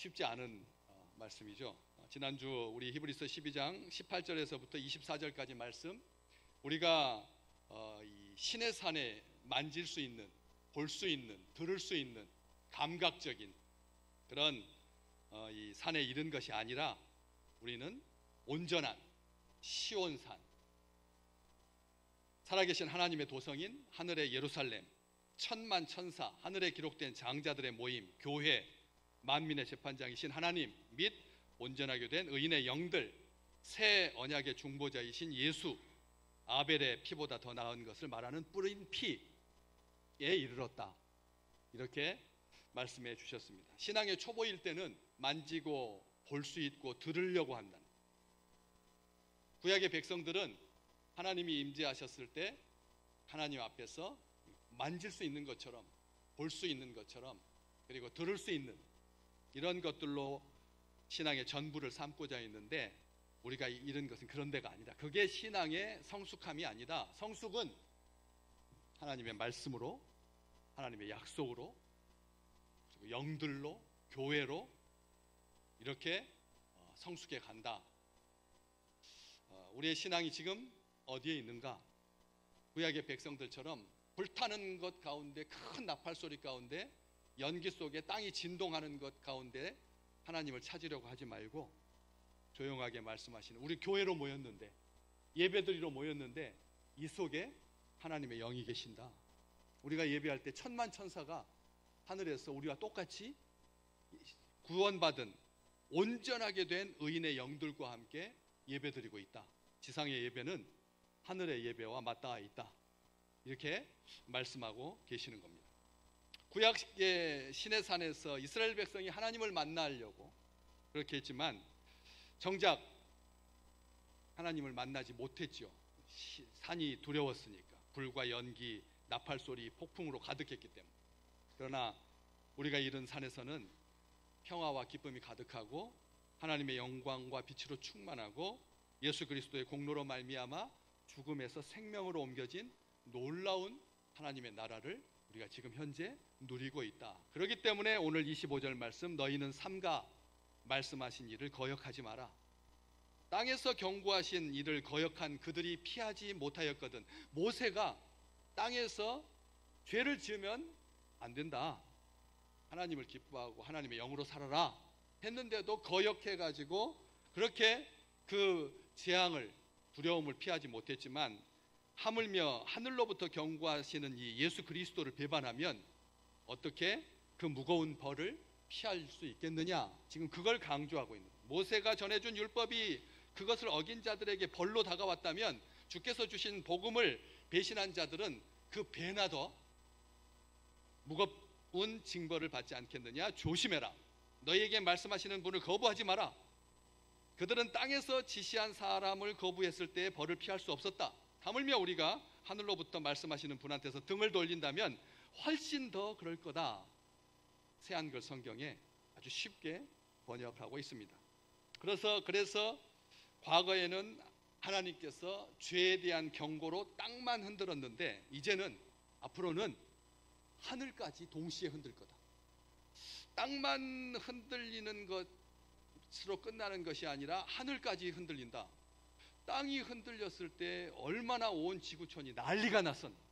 쉽지 않은 말씀이죠. 지난주 우리 히브리서 12장 18절에서부터 24절까지 말씀, 우리가 이 신의 산에 만질 수 있는, 볼 수 있는, 들을 수 있는 감각적인 그런 이 산에 이른 것이 아니라 우리는 온전한 시온산, 살아계신 하나님의 도성인 하늘의 예루살렘, 천만 천사, 하늘에 기록된 장자들의 모임, 교회, 만민의 재판장이신 하나님 및 온전하게 된 의인의 영들, 새 언약의 중보자이신 예수, 아벨의 피보다 더 나은 것을 말하는 뿌린 피에 이르렀다, 이렇게 말씀해 주셨습니다. 신앙의 초보일 때는 만지고 볼 수 있고 들으려고 한다는, 구약의 백성들은 하나님이 임재하셨을 때 하나님 앞에서 만질 수 있는 것처럼, 볼 수 있는 것처럼, 그리고 들을 수 있는 이런 것들로 신앙의 전부를 삼고자 했는데, 우리가 이른 것은 그런 데가 아니다. 그게 신앙의 성숙함이 아니다. 성숙은 하나님의 말씀으로, 하나님의 약속으로, 그리고 영들로, 교회로 이렇게 성숙해 간다. 우리의 신앙이 지금 어디에 있는가? 구약의 백성들처럼 불타는 것 가운데, 큰 나팔 소리 가운데, 연기 속에 땅이 진동하는 것 가운데 하나님을 찾으려고 하지 말고 조용하게 말씀하시는, 우리 교회로 모였는데, 예배드리러 모였는데 이 속에 하나님의 영이 계신다. 우리가 예배할 때 천만 천사가 하늘에서 우리와 똑같이 구원받은 온전하게 된 의인의 영들과 함께 예배드리고 있다. 지상의 예배는 하늘의 예배와 맞닿아 있다, 이렇게 말씀하고 계시는 겁니다. 구약의 신의 산에서 이스라엘 백성이 하나님을 만나려고 그렇게 했지만 정작 하나님을 만나지 못했죠. 산이 두려웠으니까, 불과 연기, 나팔 소리, 폭풍으로 가득했기 때문에. 그러나 우리가 이른 산에서는 평화와 기쁨이 가득하고 하나님의 영광과 빛으로 충만하고 예수 그리스도의 공로로 말미암아 죽음에서 생명으로 옮겨진 놀라운 하나님의 나라를 우리가 지금 현재 누리고 있다. 그렇기 때문에 오늘 25절 말씀, 너희는 삼가 말씀하신 일을 거역하지 마라. 땅에서 경고하신 일을 거역한 그들이 피하지 못하였거든. 모세가 땅에서 죄를 지으면 안 된다, 하나님을 기뻐하고 하나님의 영으로 살아라 했는데도 거역해가지고 그렇게 그 재앙을, 두려움을 피하지 못했지만, 하물며 하늘로부터 경고하시는 이 예수 그리스도를 배반하면 어떻게 그 무거운 벌을 피할 수 있겠느냐, 지금 그걸 강조하고 있는 거예요. 모세가 전해준 율법이 그것을 어긴 자들에게 벌로 다가왔다면 주께서 주신 복음을 배신한 자들은 그 배나 더 무거운 징벌을 받지 않겠느냐. 조심해라. 너희에게 말씀하시는 분을 거부하지 마라. 그들은 땅에서 지시한 사람을 거부했을 때 벌을 피할 수 없었다. 하물며 우리가 하늘로부터 말씀하시는 분한테서 등을 돌린다면 훨씬 더 그럴 거다. 새한글 성경에 아주 쉽게 번역하고 있습니다. 그래서 과거에는 하나님께서 죄에 대한 경고로 땅만 흔들었는데, 이제는 앞으로는 하늘까지 동시에 흔들 거다. 땅만 흔들리는 것으로 끝나는 것이 아니라 하늘까지 흔들린다. 땅이 흔들렸을 때 얼마나 온 지구촌이 난리가 났었는데,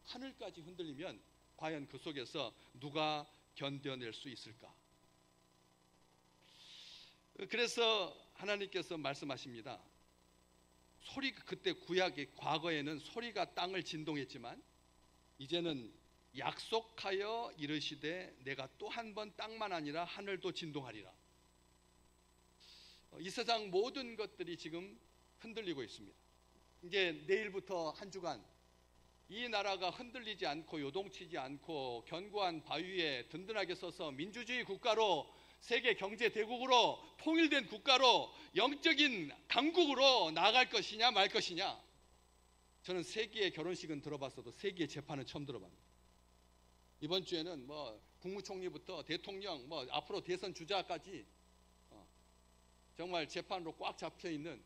하늘까지 흔들리면 과연 그 속에서 누가 견뎌낼 수 있을까? 그래서 하나님께서 말씀하십니다. 그때 구약의 과거에는 소리가 땅을 진동했지만 이제는 약속하여 이르시되 내가 또 한 번 땅만 아니라 하늘도 진동하리라. 이 세상 모든 것들이 지금 흔들리고 있습니다. 이제 내일부터 한 주간 이 나라가 흔들리지 않고 요동치지 않고 견고한 바위에 든든하게 서서 민주주의 국가로, 세계 경제 대국으로, 통일된 국가로, 영적인 강국으로 나아갈 것이냐 말 것이냐. 저는 세기의 결혼식은 들어봤어도 세기의 재판은 처음 들어봤습니다. 이번 주에는 국무총리부터 대통령, 앞으로 대선 주자까지 정말 재판으로 꽉 잡혀 있는,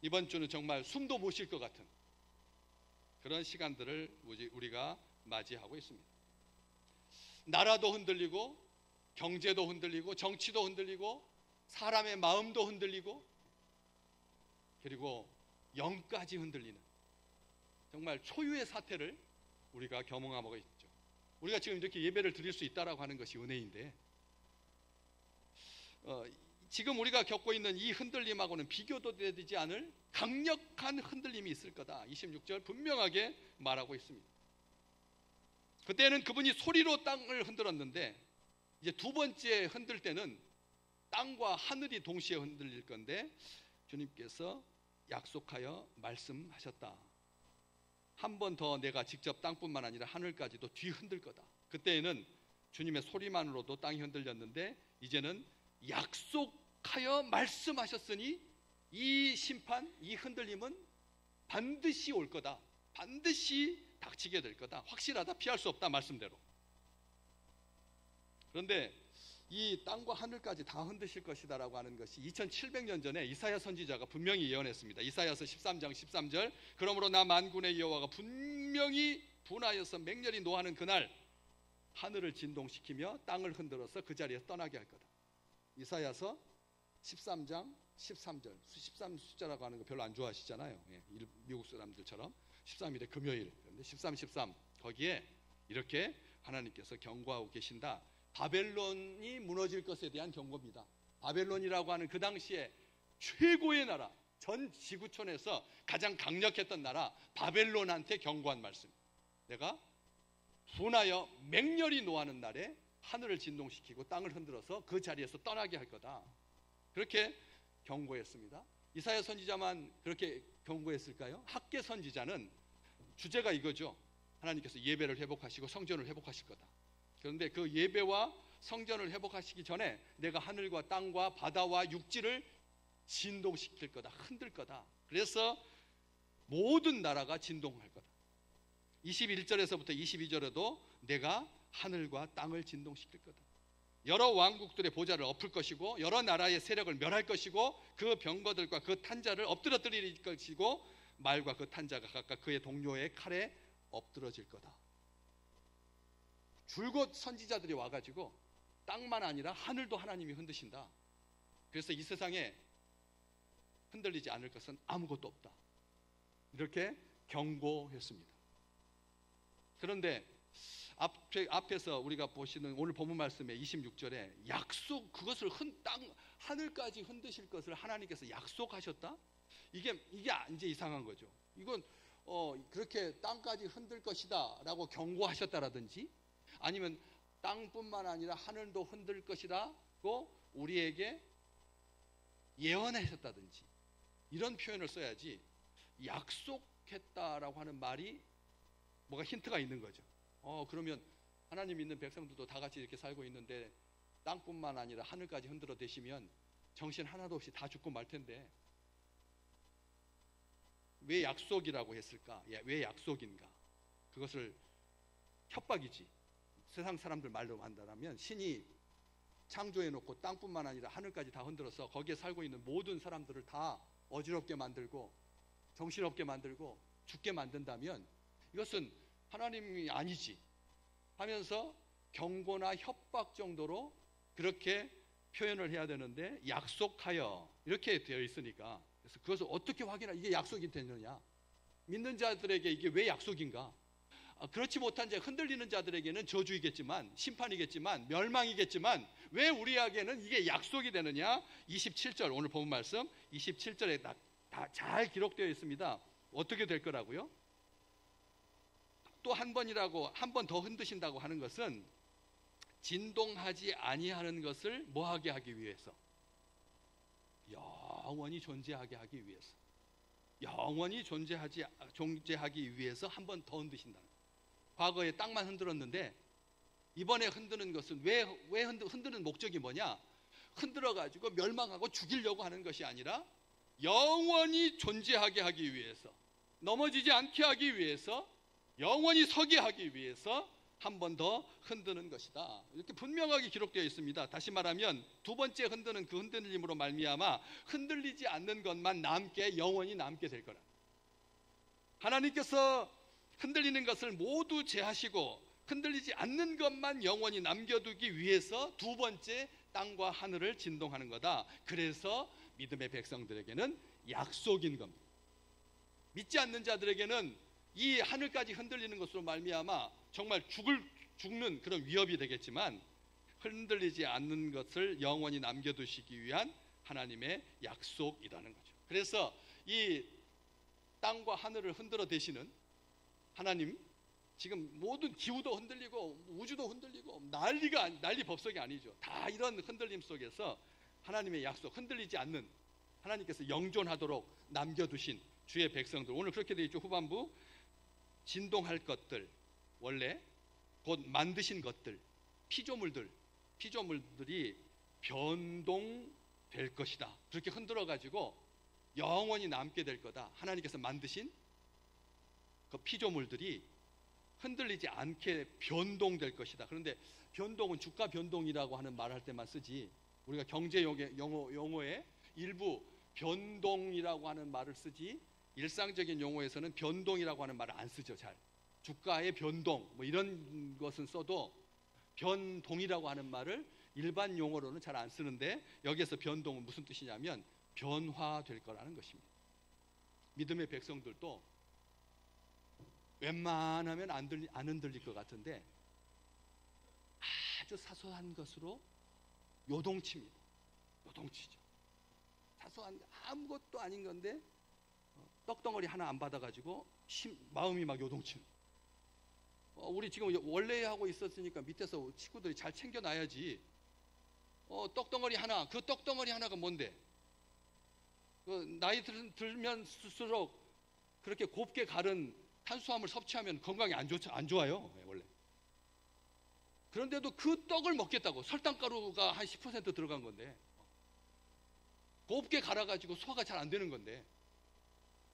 이번 주는 정말 숨도 못 쉴 것 같은 그런 시간들을 우리가 맞이하고 있습니다. 나라도 흔들리고 경제도 흔들리고 정치도 흔들리고 사람의 마음도 흔들리고 그리고 영까지 흔들리는 정말 초유의 사태를 우리가 경험하고 있죠. 우리가 지금 이렇게 예배를 드릴 수 있다라고 하는 것이 은혜인데 지금 우리가 겪고 있는 이 흔들림하고는 비교도 되지 않을 강력한 흔들림이 있을 거다. 26절 분명하게 말하고 있습니다. 그때는 그분이 소리로 땅을 흔들었는데 이제 두 번째 흔들 때는 땅과 하늘이 동시에 흔들릴 건데 주님께서 약속하여 말씀하셨다. 한 번 더 내가 직접 땅뿐만 아니라 하늘까지도 뒤흔들 거다. 그때에는 주님의 소리만으로도 땅이 흔들렸는데 이제는 약속하여 말씀하셨으니 이 심판, 이 흔들림은 반드시 올 거다. 반드시 닥치게 될 거다. 확실하다. 피할 수 없다. 말씀대로. 그런데 이 땅과 하늘까지 다 흔드실 것이다 라고 하는 것이 2700년 전에 이사야 선지자가 분명히 예언했습니다. 이사야서 13장 13절 그러므로 나 만군의 여호와가 분명히 분하여서 맹렬히 노하는 그날 하늘을 진동시키며 땅을 흔들어서 그 자리에 떠나게 할 거다. 이사야서 13장 13절 13 숫자라고 하는 거 별로 안 좋아하시잖아요. 미국 사람들처럼 13일에 금요일. 그런데 13, 13 거기에 이렇게 하나님께서 경고하고 계신다. 바벨론이 무너질 것에 대한 경고입니다. 바벨론이라고 하는 그 당시에 최고의 나라, 전 지구촌에서 가장 강력했던 나라 바벨론한테 경고한 말씀. 내가 분하여 맹렬히 노하는 날에 하늘을 진동시키고 땅을 흔들어서 그 자리에서 떠나게 할 거다. 그렇게 경고했습니다. 이사야 선지자만 그렇게 경고했을까요? 학개 선지자는 주제가 이거죠. 하나님께서 예배를 회복하시고 성전을 회복하실 거다. 그런데 그 예배와 성전을 회복하시기 전에 내가 하늘과 땅과 바다와 육지를 진동시킬 거다. 흔들 거다. 그래서 모든 나라가 진동할 거다. 21절에서부터 22절에도 내가 하늘과 땅을 진동시킬 거다. 여러 왕국들의 보좌를 엎을 것이고 여러 나라의 세력을 멸할 것이고 그 병거들과 그 탄자를 엎드러뜨릴 것이고 말과 그 탄자가 각각 그의 동료의 칼에 엎드러질 거다. 줄곧 선지자들이 와가지고 땅만 아니라 하늘도 하나님이 흔드신다. 그래서 이 세상에 흔들리지 않을 것은 아무것도 없다. 이렇게 경고했습니다. 그런데 앞에서 우리가 보시는 오늘 본문 말씀에 26절에 약속, 그것을 하늘까지 흔드실 것을 하나님께서 약속하셨다? 이게 이제 이상한 거죠. 이건 그렇게 땅까지 흔들 것이다 라고 경고하셨다라든지 아니면 땅뿐만 아니라 하늘도 흔들 것이라고 우리에게 예언하셨다든지 이런 표현을 써야지 약속했다라고 하는 말이 뭐가 힌트가 있는 거죠. 그러면 하나님 믿는 백성들도 다 같이 이렇게 살고 있는데 땅뿐만 아니라 하늘까지 흔들어 대시면 정신 하나도 없이 다 죽고 말 텐데 왜 약속이라고 했을까? 왜 약속인가? 그것을 협박이지. 세상 사람들 말로 한다면 신이 창조해놓고 땅뿐만 아니라 하늘까지 다 흔들어서 거기에 살고 있는 모든 사람들을 다 어지럽게 만들고 정신없게 만들고 죽게 만든다면 이것은 하나님이 아니지 하면서 경고나 협박 정도로 그렇게 표현을 해야 되는데 약속하여 이렇게 되어 있으니까 그래서 그것을 어떻게 이게 약속이 되느냐? 믿는 자들에게 이게 왜 약속인가? 그렇지 못한 자, 흔들리는 자들에게는 저주이겠지만 심판이겠지만 멸망이겠지만 왜 우리에게는 이게 약속이 되느냐? 27절 오늘 본 말씀 27절에 다 잘 기록되어 있습니다. 어떻게 될 거라고요? 또 한 번이라고 한 번 더 흔드신다고 하는 것은 진동하지 아니하는 것을 뭐하게 하기 위해서 영원히 존재하게 하기 위해서 영원히 존재하기 위해서 한 번 더 흔드신다는 거예요. 과거에 땅만 흔들었는데 이번에 흔드는 것은 왜 흔드는 목적이 뭐냐? 흔들어 가지고 멸망하고 죽이려고 하는 것이 아니라 영원히 존재하게 하기 위해서 넘어지지 않게 하기 위해서 영원히 서게 하기 위해서 한 번 더 흔드는 것이다. 이렇게 분명하게 기록되어 있습니다. 다시 말하면 두 번째 흔드는 그 흔들림으로 말미암아 흔들리지 않는 것만 영원히 남게 될 거라. 하나님께서 흔들리는 것을 모두 제하시고 흔들리지 않는 것만 영원히 남겨두기 위해서 두 번째 땅과 하늘을 진동하는 거다. 그래서 믿음의 백성들에게는 약속인 겁니다. 믿지 않는 자들에게는 이 하늘까지 흔들리는 것으로 말미암아 정말 죽는 그런 위협이 되겠지만, 흔들리지 않는 것을 영원히 남겨두시기 위한 하나님의 약속이라는 거죠. 그래서 이 땅과 하늘을 흔들어 대시는 하나님, 지금 모든 기후도 흔들리고 우주도 흔들리고 난리 법석이 아니죠. 다 이런 흔들림 속에서 하나님의 약속, 흔들리지 않는, 하나님께서 영존하도록 남겨두신 주의 백성들, 오늘 그렇게 되어 있죠. 후반부, 진동할 것들, 원래 곧 만드신 것들, 피조물들이 변동될 것이다. 그렇게 흔들어 가지고 영원히 남게 될 거다. 하나님께서 만드신 그 피조물들이 흔들리지 않게 변동될 것이다. 그런데 변동은 주가 변동이라고 하는 말할 때만 쓰지, 우리가 경제 용어에 일부 변동이라고 하는 말을 쓰지, 일상적인 용어에서는 변동이라고 하는 말을 안 쓰죠. 잘 주가의 변동 뭐 이런 것은 써도 변동이라고 하는 말을 일반 용어로는 잘 안 쓰는데, 여기에서 변동은 무슨 뜻이냐면 변화될 거라는 것입니다. 믿음의 백성들도 웬만하면 안 흔들릴 것 같은데 아주 사소한 것으로 요동칩니다. 요동치죠. 사소한 아무것도 아닌 건데 떡덩어리 하나 안 받아가지고 마음이 막 요동치는. 우리 지금 원래 하고 있었으니까 밑에서 친구들이 잘 챙겨놔야지. 떡덩어리 하나, 그 떡덩어리 하나가 뭔데? 나이 들면 쓸수록 그렇게 곱게 가른 탄수화물 섭취하면 건강에 안 좋아요, 원래. 그런데도 그 떡을 먹겠다고, 설탕가루가 한 10% 들어간 건데, 곱게 갈아가지고 소화가 잘 안 되는 건데,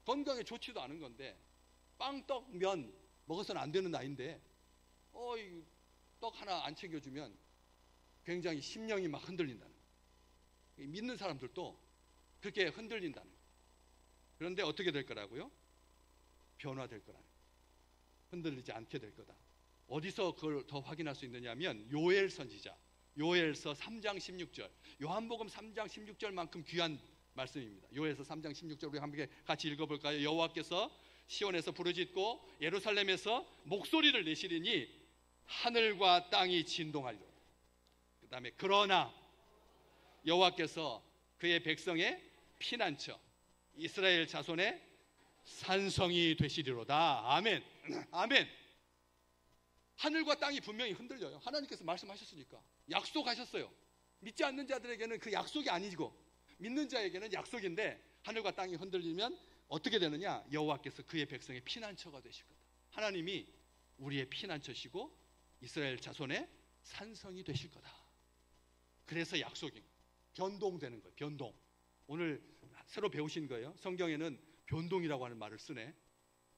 건강에 좋지도 않은 건데, 빵, 떡, 면 먹어서는 안 되는 나이인데 떡 하나 안 챙겨주면 굉장히 심령이 막 흔들린다는 거예요. 믿는 사람들도 그렇게 흔들린다는 거예요. 그런데 어떻게 될 거라고요? 변화될 거라는 거예요. 흔들리지 않게 될 거다. 어디서 그걸 더 확인할 수 있느냐면 요엘 선지자, 요엘서 3장 16절, 요한복음 3장 16절만큼 귀한 말씀입니다. 요엘서 3장 16절 우리 함께 같이 읽어볼까요? 여호와께서 시온에서 부르짖고 예루살렘에서 목소리를 내시리니 하늘과 땅이 진동하리로다. 그 다음에 그러나 여호와께서 그의 백성의 피난처, 이스라엘 자손의 산성이 되시리로다. 아멘. 아멘. 하늘과 땅이 분명히 흔들려요. 하나님께서 말씀하셨으니까, 약속하셨어요. 믿지 않는 자들에게는 그 약속이 아니고 믿는 자에게는 약속인데, 하늘과 땅이 흔들리면 어떻게 되느냐? 여호와께서 그의 백성의 피난처가 되실 거다. 하나님이 우리의 피난처시고 이스라엘 자손의 산성이 되실 거다. 그래서 약속인, 변동되는 거예요. 변동. 오늘 새로 배우신 거예요. 성경에는 변동이라고 하는 말을 쓰네.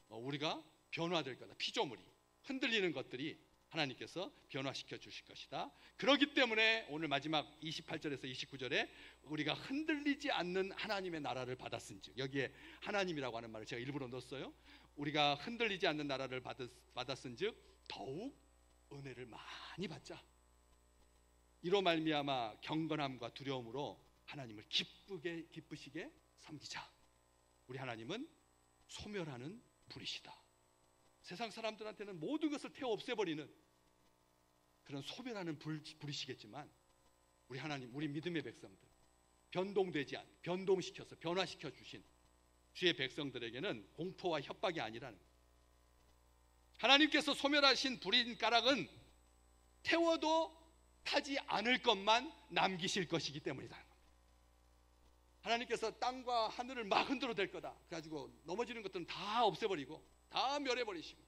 우리가 변화될 거다. 피조물이, 흔들리는 것들이 하나님께서 변화시켜 주실 것이다. 그렇기 때문에 오늘 마지막 28절에서 29절에 우리가 흔들리지 않는 하나님의 나라를 받았은즉, 여기에 하나님이라고 하는 말을 제가 일부러 넣었어요. 우리가 흔들리지 않는 나라를 받았은즉 더욱 은혜를 많이 받자. 이로 말미암아 경건함과 두려움으로 하나님을 기쁘시게 섬기자. 우리 하나님은 소멸하는 불이시다. 세상 사람들한테는 모든 것을 태워 없애버리는 그런 소멸하는 불이시겠지만, 우리 하나님, 우리 믿음의 백성들, 변동시켜서 변화시켜 주신 주의 백성들에게는 공포와 협박이 아니라는 거예요. 하나님께서 소멸하신 불인 가락은 태워도 타지 않을 것만 남기실 것이기 때문이다. 하나님께서 땅과 하늘을 막 흔들어 댈 거다. 그래가지고 넘어지는 것들은 다 없애버리고 다 멸해버리시고,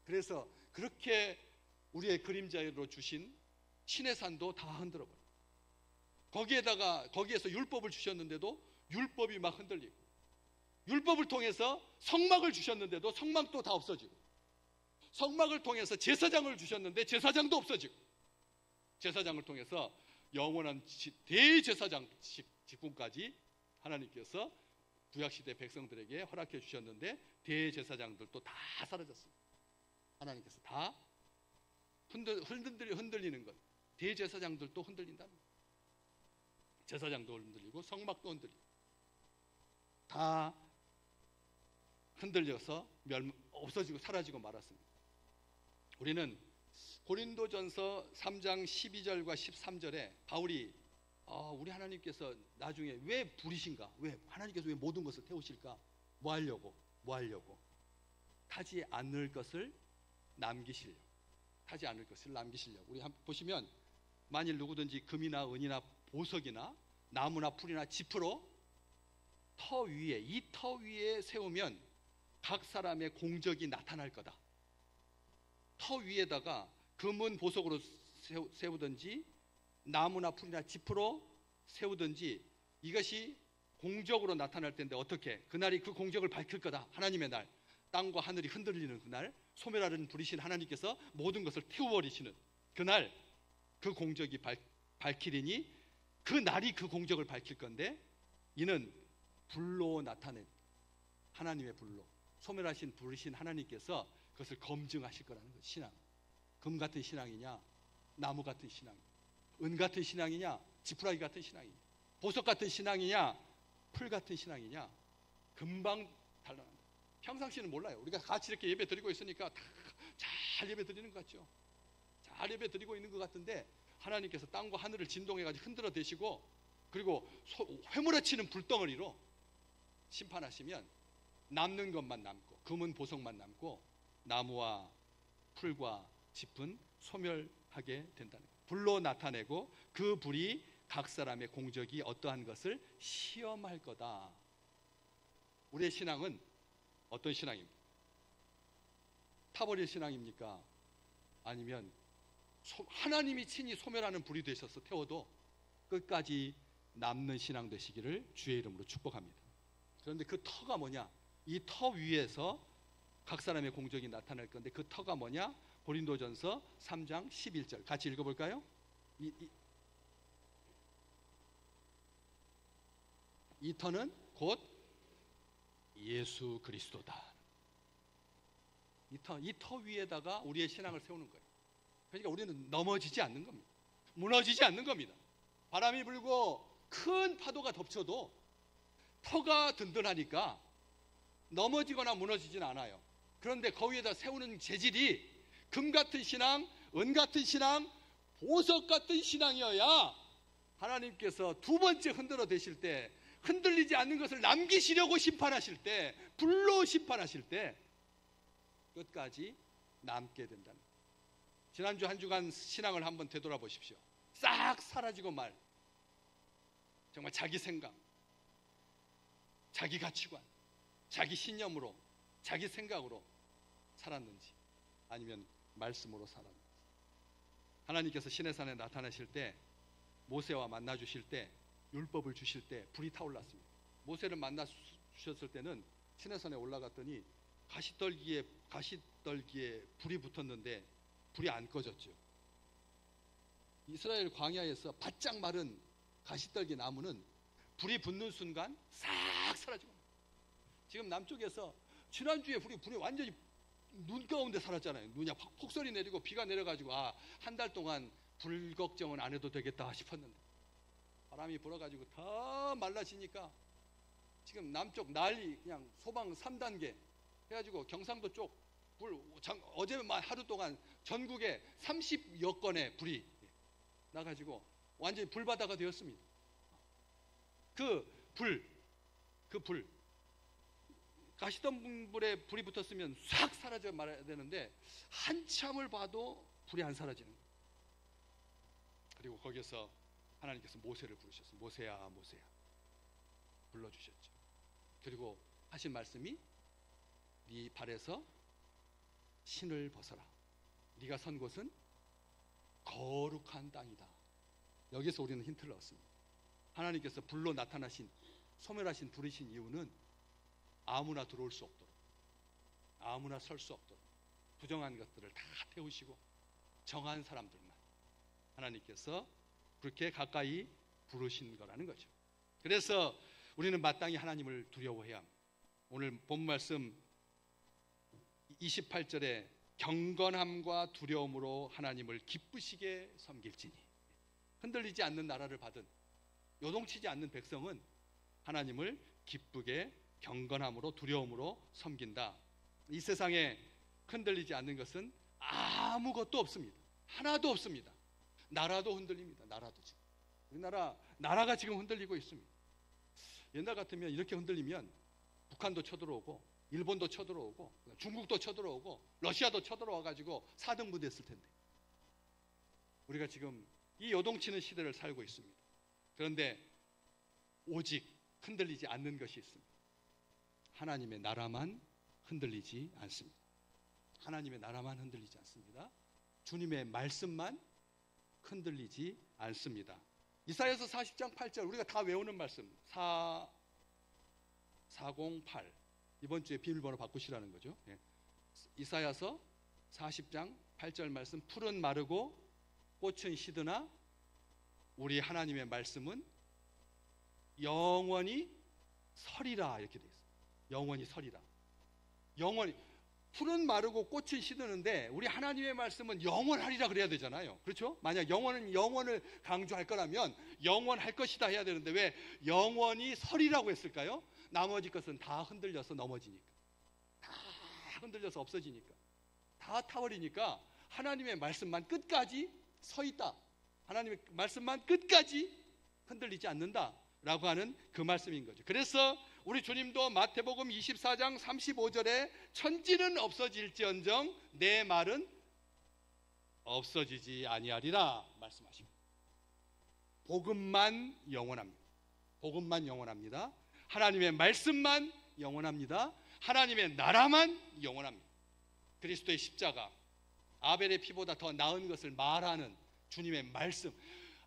그래서 그렇게 우리의 그림자로 주신 신의 산도 다 흔들어버려요. 거기에서 율법을 주셨는데도 율법이 막 흔들리고, 율법을 통해서 성막을 주셨는데도 성막도 다 없어지고, 성막을 통해서 제사장을 주셨는데 제사장도 없어지고, 제사장을 통해서 영원한 대제사장 직분까지 하나님께서 구약시대 백성들에게 허락해 주셨는데 대제사장들도 다 사라졌습니다. 하나님께서 다 흔들리는 것. 대제사장들도 흔들린다는 거예요. 제사장도 흔들리고 성막도 흔들리고 다 흔들려서 없어지고 사라지고 말았습니다. 우리는 고린도전서 3장 12절과 13절에 바울이 우리 하나님께서 나중에 왜 부리신가? 왜 하나님께서 왜 모든 것을 태우실까? 뭐 하려고? 타지 않을 것을 남기시려고. 타지 않을 것을 남기시려고. 우리 한번 보시면 만일 누구든지 금이나 은이나 보석이나 나무나 풀이나 지프로 이 터 위에 세우면 각 사람의 공적이 나타날 거다. 터 위에다가 금은 보석으로 세우든지 나무나 풀이나 지프로 세우든지 이것이 공적으로 나타날 텐데 어떻게? 그날이 그 공적을 밝힐 거다. 하나님의 날. 땅과 하늘이 흔들리는 그날, 소멸하는 부리신 하나님께서 모든 것을 태워버리시는 그날, 그 공적이 밝히리니 그 날이 그 공적을 밝힐 건데, 이는 불로 나타낸 하나님의 불로 소멸하신 부르신 하나님께서 그것을 검증하실 거라는 것. 신앙. 금 같은 신앙이냐, 나무 같은 신앙이냐, 은 같은 신앙이냐, 지푸라기 같은 신앙이냐, 보석 같은 신앙이냐, 풀 같은 신앙이냐, 금방 달라난다. 평상시는 몰라요. 우리가 같이 이렇게 예배 드리고 있으니까 잘 예배 드리는 것 같죠. 잘 예배 드리고 있는 것 같은데 하나님께서 땅과 하늘을 진동해가지고 흔들어 대시고, 그리고 회무라치는 불덩어리로 심판하시면 남는 것만 남고, 금은 보석만 남고 나무와 풀과 짚은 소멸하게 된다는 거예요. 불로 나타내고 그 불이 각 사람의 공적이 어떠한 것을 시험할 거다. 우리의 신앙은 어떤 신앙입니까? 타버릴 신앙입니까? 아니면 하나님이 친히 소멸하는 불이 되셔서 태워도 끝까지 남는 신앙 되시기를 주의 이름으로 축복합니다. 그런데 그 터가 뭐냐? 이 터 위에서 각 사람의 공적이 나타날 건데 그 터가 뭐냐? 고린도전서 3장 11절 같이 읽어볼까요? 이 터는 곧 예수 그리스도다. 이 터 위에다가 우리의 신앙을 세우는 거예요. 그러니까 우리는 넘어지지 않는 겁니다. 무너지지 않는 겁니다. 바람이 불고 큰 파도가 덮쳐도 터가 든든하니까 넘어지거나 무너지진 않아요. 그런데 거기에다 세우는 재질이 금 같은 신앙, 은 같은 신앙, 보석 같은 신앙이어야 하나님께서 두 번째 흔들어 대실 때, 흔들리지 않는 것을 남기시려고 심판하실 때, 불로 심판하실 때 끝까지 남게 된다는 거예요. 지난주 한 주간 신앙을 한번 되돌아보십시오. 싹 사라지고 말, 정말 자기 생각, 자기 가치관, 자기 신념으로, 자기 생각으로 살았는지, 아니면 말씀으로 살았는지. 하나님께서 시내산에 나타나실 때, 모세와 만나 주실 때, 율법을 주실 때 불이 타올랐습니다. 모세를 만나 주셨을 때는 시내산에 올라갔더니 가시떨기에 불이 붙었는데 불이 안 꺼졌죠. 이스라엘 광야에서 바짝 마른 가시떨기 나무는 불이 붙는 순간 싹 사라지고, 지금 남쪽에서 지난주에 불이 완전히 눈 가운데 살았잖아요. 눈이 폭설이 내리고 비가 내려가지고 한 달 동안 불 걱정은 안 해도 되겠다 싶었는데 바람이 불어가지고 더 말라지니까 지금 남쪽 난리, 그냥 소방 3단계 해가지고 경상도 쪽 어제만 하루 동안 전국에 30여 건의 불이 나가지고 완전히 불바다가 되었습니다. 그 불 가시던 불에 불이 붙었으면 싹 사라져 말아야 되는데 한참을 봐도 불이 안 사라지는 거예요. 그리고 거기서 하나님께서 모세를 부르셨어요. 모세야, 모세야 불러주셨죠. 그리고 하신 말씀이 네 발에서 신을 벗어라. 네가 선 곳은 거룩한 땅이다. 여기서 우리는 힌트를 얻습니다. 하나님께서 불로 나타나신, 소멸하신 부르신 이유는 아무나 들어올 수 없도록, 아무나 설 수 없도록 부정한 것들을 다 태우시고 정한 사람들만 하나님께서 그렇게 가까이 부르신 거라는 거죠. 그래서 우리는 마땅히 하나님을 두려워해야 합니다. 오늘 본 말씀 28절에 경건함과 두려움으로 하나님을 기쁘시게 섬길지니. 흔들리지 않는 나라를 받은, 요동치지 않는 백성은 하나님을 기쁘게 경건함으로 두려움으로 섬긴다. 이 세상에 흔들리지 않는 것은 아무것도 없습니다. 하나도 없습니다. 나라도 흔들립니다. 나라도 지금. 나라가 지금 흔들리고 있습니다. 옛날 같으면 이렇게 흔들리면 북한도 쳐들어오고 일본도 쳐들어오고 중국도 쳐들어오고 러시아도 쳐들어와 가지고 4등분 됐을 텐데, 우리가 지금 이 요동치는 시대를 살고 있습니다. 그런데 오직 흔들리지 않는 것이 있습니다. 하나님의 나라만 흔들리지 않습니다. 하나님의 나라만 흔들리지 않습니다. 주님의 말씀만 흔들리지 않습니다. 이사야서 40장 8절, 우리가 다 외우는 말씀, 408, 이번 주에 비밀번호 바꾸시라는 거죠. 이사야서 40장 8절 말씀, 풀은 마르고 꽃은 시드나 우리 하나님의 말씀은 영원히 서리라, 이렇게 돼 있어요. 영원히 서리라. 영원히. 풀은 마르고 꽃은 시드는데 우리 하나님의 말씀은 영원하리라 그래야 되잖아요. 그렇죠? 만약 영원을 강조할 거라면 영원할 것이다 해야 되는데 왜 영원히 서리라고 했을까요? 나머지 것은 다 흔들려서 넘어지니까, 다 흔들려서 없어지니까, 다 타버리니까 하나님의 말씀만 끝까지 서 있다. 하나님의 말씀만 끝까지 흔들리지 않는다라고 하는 그 말씀인 거죠. 그래서 우리 주님도 마태복음 24장 35절에 천지는 없어질지언정 내 말은 없어지지 아니하리라 말씀하십니다. 복음만 영원합니다. 복음만 영원합니다. 하나님의 말씀만 영원합니다. 하나님의 나라만 영원합니다. 그리스도의 십자가, 아벨의 피보다 더 나은 것을 말하는 주님의 말씀,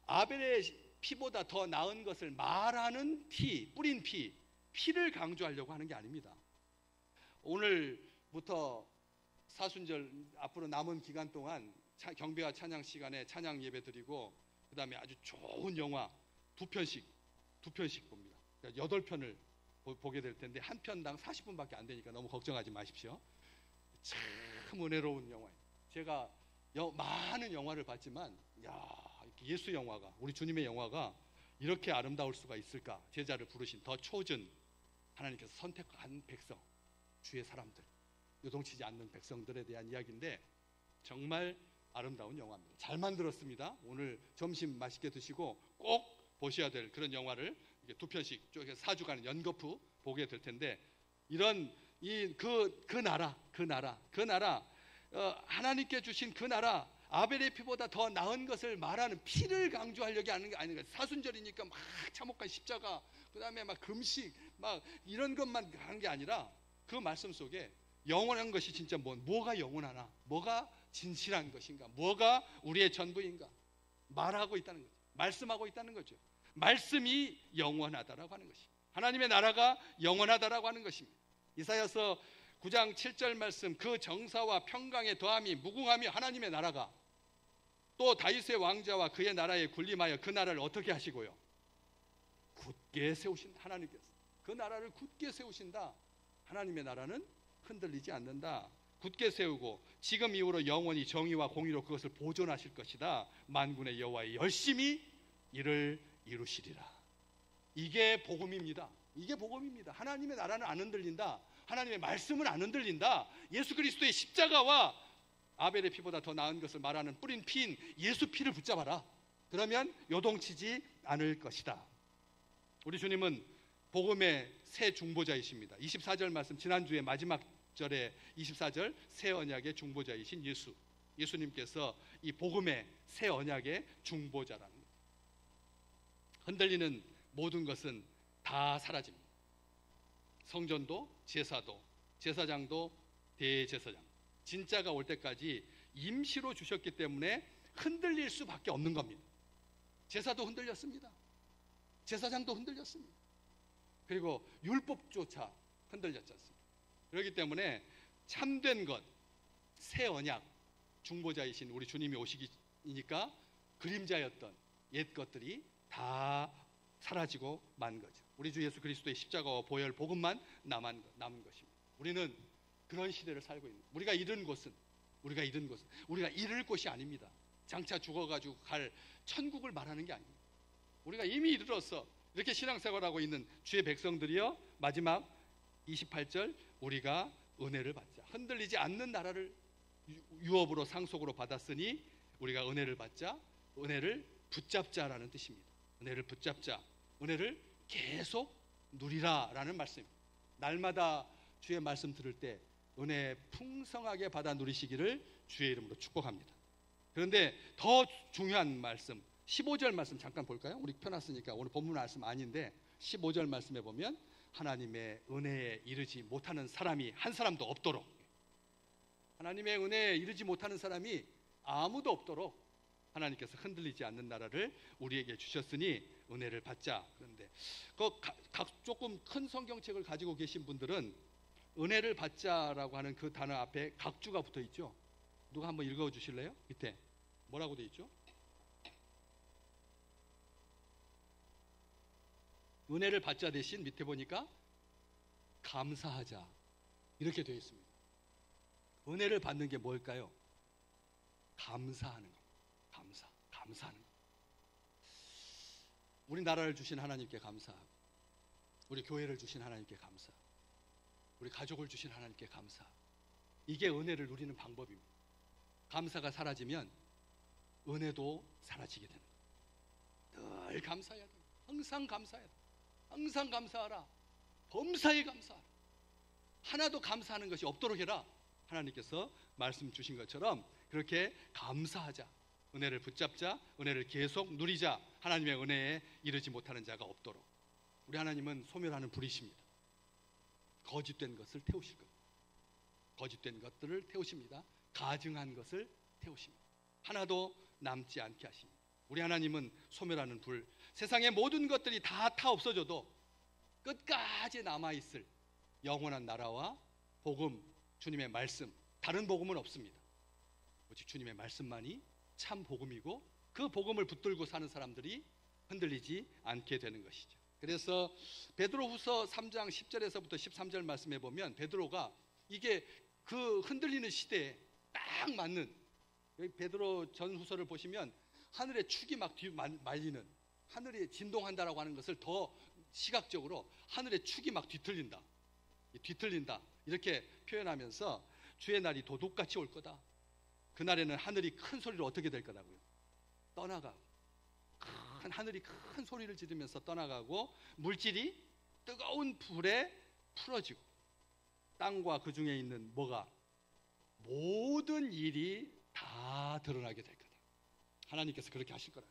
아벨의 피보다 더 나은 것을 말하는 피, 뿌린 피를 강조하려고 하는 게 아닙니다. 오늘부터 사순절 앞으로 남은 기간 동안 경배와 찬양 시간에 찬양 예배 드리고, 그 다음에 아주 좋은 영화 두 편씩 봅니다. 8편을 보게 될 텐데 한 편당 40분밖에 안 되니까 너무 걱정하지 마십시오. 참 은혜로운 영화예요. 제가 많은 영화를 봤지만 예수 영화가, 우리 주님의 영화가 이렇게 아름다울 수가 있을까. 제자를 부르신 더 초즌, 하나님께서 선택한 백성, 주의 사람들, 요동치지 않는 백성들에 대한 이야기인데 정말 아름다운 영화입니다. 잘 만들었습니다. 오늘 점심 맛있게 드시고 꼭 보셔야 될 그런 영화를 두 편씩 쭉 4주간 연거푸 보게 될 텐데, 이런 그 나라 하나님께 주신 그 나라, 아벨의 피보다 더 나은 것을 말하는 피를 강조하려고 하는 게 아닌가. 사순절이니까 막 참혹한 십자가, 그 다음에 막 금식, 막 이런 것만 하는 게 아니라 그 말씀 속에 영원한 것이 진짜 뭐가 영원하나, 뭐가 진실한 것인가, 뭐가 우리의 전부인가 말하고 있다는 거죠. 말씀하고 있다는 거죠. 말씀이 영원하다라고 하는 것이, 하나님의 나라가 영원하다라고 하는 것입니다. 이사야서 9장 7절 말씀, 그 정사와 평강에 더함이 무궁하며 하나님의 나라가, 또 다윗의 왕자와 그의 나라에 군림하여 그 나라를 어떻게 하시고요? 굳게 세우신다. 하나님께서 그 나라를 굳게 세우신다. 하나님의 나라는 흔들리지 않는다. 굳게 세우고 지금 이후로 영원히 정의와 공의로 그것을 보존하실 것이다. 만군의 여호와의 열심히 이를 이루시리라. 이게 복음입니다. 이게 복음입니다. 하나님의 나라는 안 흔들린다. 하나님의 말씀은 안 흔들린다. 예수 그리스도의 십자가와 아벨의 피보다 더 나은 것을 말하는 뿌린 피인 예수 피를 붙잡아라. 그러면 요동치지 않을 것이다. 우리 주님은 복음의 새 중보자이십니다. 24절 말씀, 지난주에 마지막 절에 24절 새 언약의 중보자이신 예수님께서 이 복음의 새 언약의 중보자라는 거예요. 흔들리는 모든 것은 다 사라집니다. 성전도, 제사도, 제사장도, 대제사장, 진짜가 올 때까지 임시로 주셨기 때문에 흔들릴 수밖에 없는 겁니다. 제사도 흔들렸습니다. 제사장도 흔들렸습니다. 그리고 율법조차 흔들렸지 않습니까? 그렇기 때문에 참된 것, 새 언약 중보자이신 우리 주님이 오시기니까 그림자였던 옛 것들이 다 사라지고 만 거죠. 우리 주 예수 그리스도의 십자가와 보혈 복음만 남은 것입니다. 우리는 그런 시대를 살고 있는, 우리가 이른 곳은 우리가 잃은 곳, 우리가 잃을 곳이 아닙니다. 장차 죽어가지고 갈 천국을 말하는 게 아닙니다. 우리가 이미 이르러서 이렇게 신앙생활하고 있는 주의 백성들이여, 마지막 28절, 우리가 은혜를 받자. 흔들리지 않는 나라를 유업으로 상속으로 받았으니 우리가 은혜를 받자, 은혜를 붙잡자라는 뜻입니다. 은혜를 붙잡자, 은혜를 계속 누리라라는 말씀입니다. 날마다 주의 말씀 들을 때 은혜 풍성하게 받아 누리시기를 주의 이름으로 축복합니다. 그런데 더 중요한 말씀, 15절 말씀 잠깐 볼까요? 우리 펴놨으니까 오늘 본문 말씀 아닌데 15절 말씀에 보면 하나님의 은혜에 이르지 못하는 사람이 한 사람도 없도록, 하나님의 은혜에 이르지 못하는 사람이 아무도 없도록 하나님께서 흔들리지 않는 나라를 우리에게 주셨으니 은혜를 받자. 그런데 조금 큰 성경책을 가지고 계신 분들은 은혜를 받자라고 하는 그 단어 앞에 각주가 붙어 있죠. 누가 한번 읽어 주실래요? 밑에 뭐라고 돼 있죠? 은혜를 받자 대신 밑에 보니까 감사하자 이렇게 되어 있습니다. 은혜를 받는 게 뭘까요? 감사하는 것. 감사하는 것. 우리나라를 주신 하나님께 감사하고, 우리 교회를 주신 하나님께 감사하고, 우리 가족을 주신 하나님께 감사하고, 이게 은혜를 누리는 방법입니다. 감사가 사라지면 은혜도 사라지게 되는 거예요. 늘 감사해야 돼요. 항상 감사해야 돼요. 항상 감사하라. 범사에 감사하라. 하나도 감사하는 것이 없도록 해라. 하나님께서 말씀 주신 것처럼 그렇게 감사하자. 은혜를 붙잡자. 은혜를 계속 누리자. 하나님의 은혜에 이르지 못하는 자가 없도록. 우리 하나님은 소멸하는 불이십니다. 거짓된 것을 태우실 겁니다. 거짓된 것들을 태우십니다. 가증한 것을 태우십니다. 하나도 남지 않게 하십니다. 우리 하나님은 소멸하는 불. 세상의 모든 것들이 다 없어져도 끝까지 남아있을 영원한 나라와 복음, 주님의 말씀, 다른 복음은 없습니다. 오직 주님의 말씀만이 참 복음이고, 그 복음을 붙들고 사는 사람들이 흔들리지 않게 되는 것이죠. 그래서 베드로후서 3장 10절에서부터 13절 말씀해 보면 베드로가 이게 그 흔들리는 시대에 딱 맞는, 여기 베드로 전후서를 보시면 하늘의 축이 막 말리는, 하늘이 진동한다라고 하는 것을 더 시각적으로 하늘의 축이 막 뒤틀린다 이렇게 표현하면서 주의 날이 도둑같이 올 거다. 그날에는 하늘이 큰 소리로 어떻게 될 거라고요? 떠나가고, 하늘이 큰 소리를 지르면서 떠나가고, 물질이 뜨거운 불에 풀어지고, 땅과 그 중에 있는 뭐가, 모든 일이 다 드러나게 될 거다. 하나님께서 그렇게 하실 거라.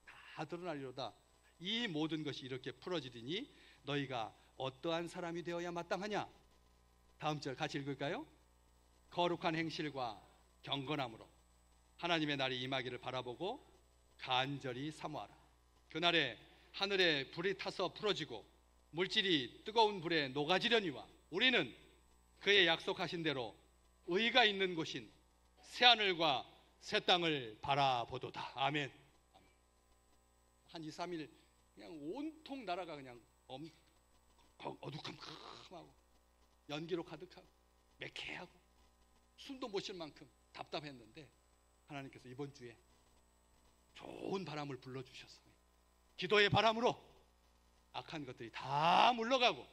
다 드러나리로다. 이 모든 것이 이렇게 풀어지리니 너희가 어떠한 사람이 되어야 마땅하냐? 다음 절 같이 읽을까요? 거룩한 행실과 경건함으로 하나님의 날이 임하기를 바라보고 간절히 사모하라. 그날에 하늘에 불이 타서 풀어지고 물질이 뜨거운 불에 녹아지려니와 우리는 그의 약속하신 대로 의가 있는 곳인 새하늘과 새 땅을 바라보도다. 아멘. 한 2, 3일 그냥 온통 나라가 그냥 어두컴컴하고 연기로 가득하고 매캐하고 숨도 못 쉴 만큼 답답했는데 하나님께서 이번 주에 좋은 바람을 불러주셨어요. 기도의 바람으로 악한 것들이 다 물러가고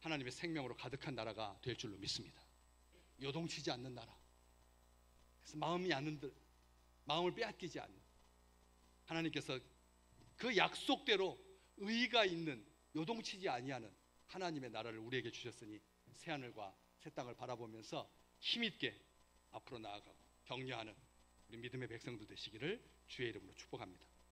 하나님의 생명으로 가득한 나라가 될 줄로 믿습니다. 요동치지 않는 나라. 그래서 마음을 빼앗기지 않는, 하나님께서 그 약속대로 의가 있는, 요동치지 아니하는 하나님의 나라를 우리에게 주셨으니 새하늘과 새 땅을 바라보면서 힘있게 앞으로 나아가고 격려하는 우리 믿음의 백성들 되시기를 주의 이름으로 축복합니다.